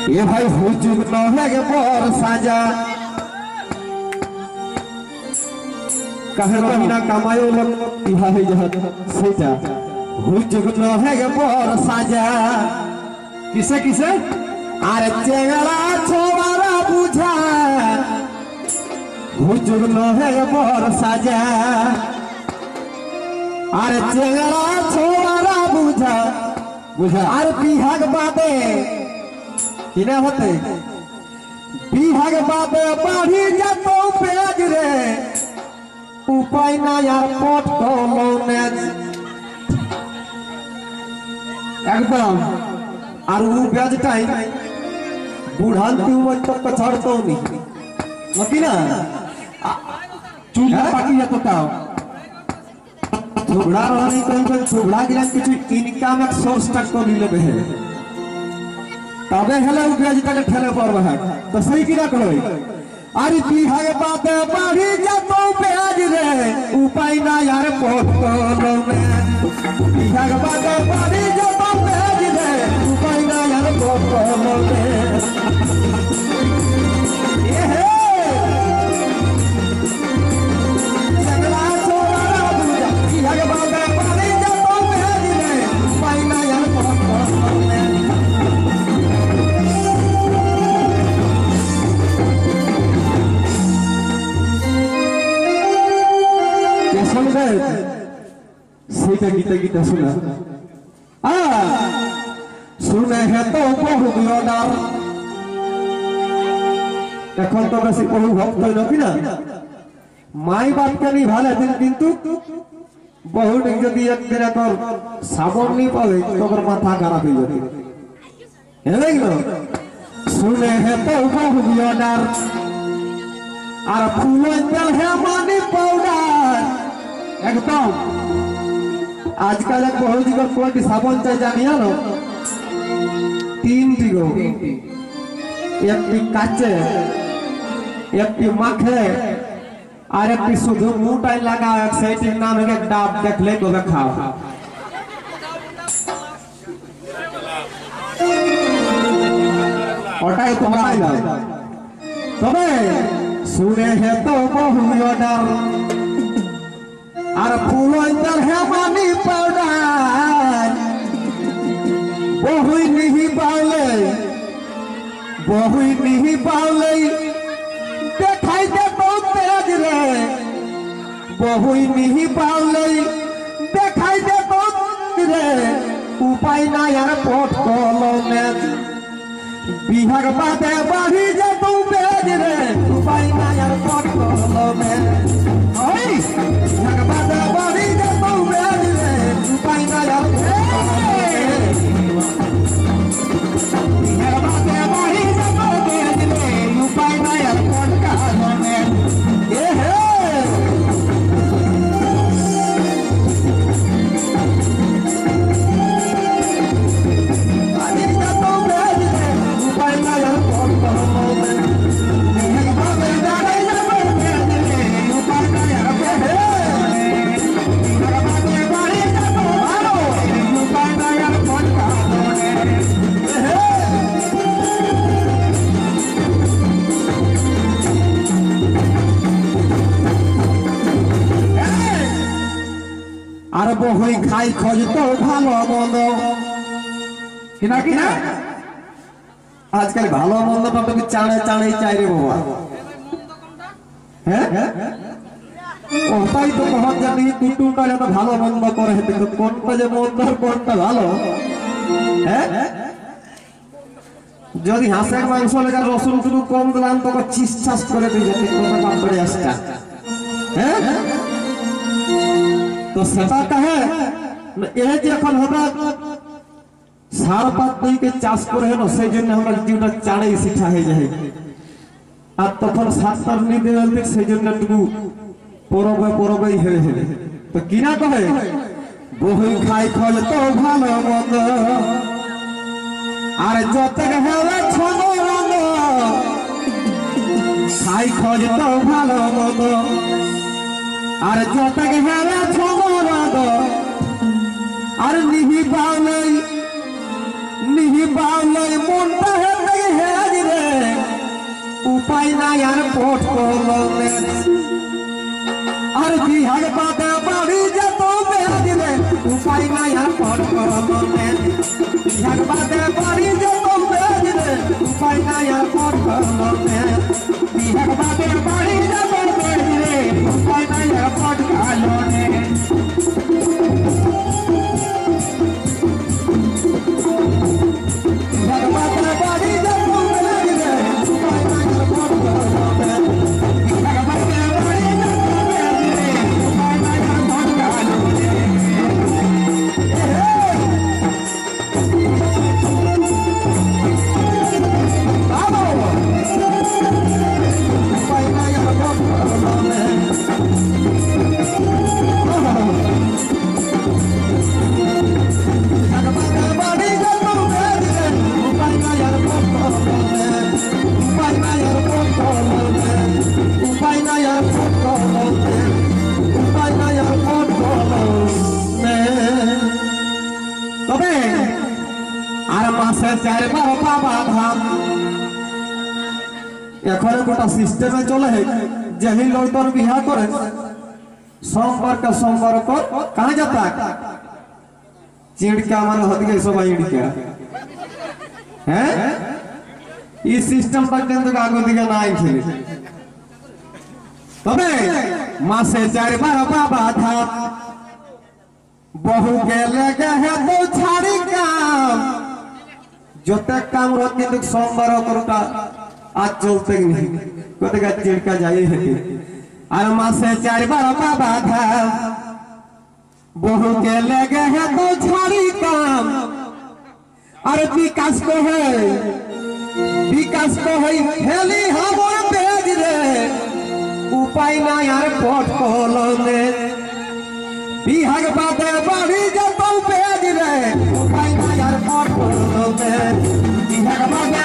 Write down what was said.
ये भाई हुजुग नहे पर साजा कहे महीना कमायो लोग है जहत सेटा हुजुग नहे पर साजा किसे किसे अरे चेंगड़ा छोवारा बुझा हुजुग नहे पर साजा अरे चेंगड़ा छोवारा बुझा बुझा अरे बिहाग बादे किना होते बिहाग बादे बढ़ी जातो पेज रे उपाय ना यार पोट को लोने एकदम और वो ब्याज टाइम बुढ़ान तू मत तो कछड़तो नहीं मकीना चूल्हा पाकी जातो ताओ झुगड़ा रहनी कोई झुगड़ा गिरा कुछ इनकम एक सोर्स तक को मिले बे तबे हेले ब्याज तक ठेले पर है तो सही किना करो अरे बिहाग बाते बढ़ी जातो ब्याज रे उपाय ना यार पोट को लोने बिहाग बाते बढ़ी जातो ब्याज रे उपाय ना यार पोट को लोने ये है जंगला छोरा बुझा बिहाग बाते बढ़ी जातो ब्याज रे उपाय ना यार पोट को लोने सीता गीता गीता सुना सुने है तो बहुत लडार এখন তো বেশি বহু ভক্ত নকি না মাই বাপ কে নি ভালো দিন কিন্তু বহু যদি একদিন তোর সাবন নি পাবে তোর মাথা খারাপ হয়ে যাবে হেলে গেল শুনে হে তো বহু লডার আর ফুল তেল হে মানি পাউডার एकदम आजकल एक बहुत जी कोई साबुन चाहे जानिया नो तीन टिगो एक टी काचे एक टी माखे और एक टी सुधु मुंह टाइम लगा एक सेटिंग नाम है डाब देख ले को खाओ ओटाई तुम्हारा ही तबे सुने है तो बहुत डर और फूलों है मानी पाउडर बहुई नहीं बावले देखाई दे बहुत तेज रे बहुई नहीं बावले देखाई दे बहुत रे उपाय ना यार पोट को लोने बिहाग बाते बढ़ी जा तू बेज रे उपाय ना यार पोट को लोने আর বহুই খাই খোঁজ তো ভালো মন্দ কিনা কিনা আজকাল ভালো মন্দটা তো চাড়ে চাড়ে চাই রে বাবা হ্যাঁ ওটাই তো কখন জানি টুটু কালে তো ভালো মন্দ করে তো কোনটা যে মন্দ কোনটা ভালো হ্যাঁ যদি হাঁসের মাংস লেগে রসুন টুকু কম দিলাম তোকে চিস চাষ করে দিয়ে যাতে কোনো কাম করে আসটা হ্যাঁ तो सेटा कहे ये जे এখন আমরা সার পাত দেই के চাষ করে না সেই জন্য আমরা জীবনটা চাড়াই শিখা হয়ে যায় আর তখন সার নি দিলে সেই জন্য টুকু পরবে হয়ে যায় তো কিনা কহে বহুই খাই খল তো ভালো মন্দ আর যত হেলে ছনো রঙ খাই খল তো ভালো মন্দ আর যত হেলে ছনো রঙ আর নিহি বাউলাই মনটা হেলে উপায় নাই আর পট কলমে আর বিহার বাদে বাড়ি যেত বেদিলে উপায় নাই আর পট কলমে বিহার বাদে বাড়ি যেত বেদিলে উপায় নাই আর পট কলমে বিহার বাদে বাড়ি যেত বেদিলে উপায় নাই আর পট কলমে এখন গোটা সিস্টেমে চলে যেই লড়তর বিহা করে সোমবার का सोमवार को कहाँ जाता चिड़का मन हद गई सब इड़का हैं इस सिस्टम तक কিন্তু আগে দিকে নাই ছিল তবে মাসে 4 বার বাবা था বহু গেলে গে তো ছাড়ি কাম जोते काम रोज কিন্তু सोमवार করটা आज चलते नहीं कते का चिड़का जाई है আর মাসে 4 বার বাবা था বহু के लगे है तो झाड़ी काम और विकास को है हेली हमर बेज रे उपाय ना यार पट कलमे बिहार बादे बाड़ी जतो बेज रे उपाय ना यार पट कलमे बिहार बादे